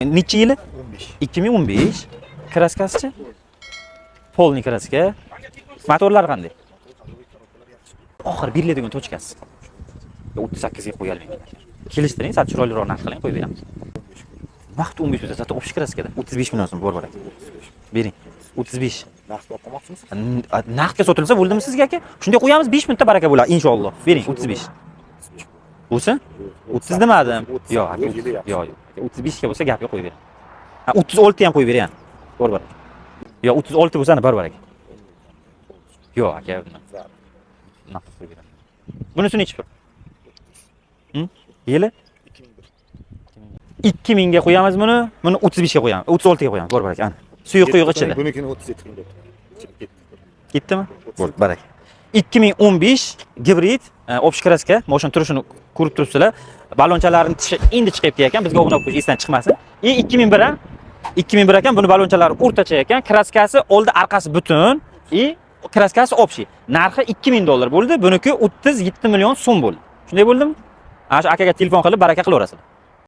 Necha yili? 15. 2015. Kraskasichi? Polni kraska. Motorlari qanday? Oxir beriladigan tochkasi. 38 ga qo'yalmang. Kelishtiring, sal chiroyliroq narx qiling, qo'yib beramiz. Vaqt 15 bo'lsa, zato общий kraskada 35 million so'm bor aka. Bering. 35. Naqd olmoqchimisiz? Naqdga sotilsa bo'ldimi sizga aka? Shunday qo'yamiz, 5 minutda baraka bo'ladi inshaalloh. Bering 35. Bo'lsin? 30 demadim. Yo'q, yo'q. 35 ga bo'lsa gapga qo'yib bering. 36 ham qo'yib bering. Bor. Yo'q, 36 bo'lsa bor aka. Yo'q aka, naqd qo'yib beraman. Bunisi nechi pul? Yili? 2000 ga qo'yamiz buni. Buni 35 ga qo'yamiz. 36 ga qo'yamiz. Bor aka. Suyuq quyuq ichida. Bunikini 37 qilib berdim. Ketdimi? Bo'ldi, baraka. 2015 gibrid, общий kraska, mashina turishini ko'rib turibsizlar. Balonchalarning tishi endi chiqib ekan, bizga o'g'nab qo'yish esdan chiqmasin. 2001 ham 2001 ekan, buni balonchalari o'rtacha ekan, kraskasi oldi, arqasi butun, kraskasi общий. Narxi $2000 bo'ldi, buniki 37 million so'm bo'ldi. Shunday bo'ldimi? Ana shu akaga telefon qilib baraka qilaverasizlar.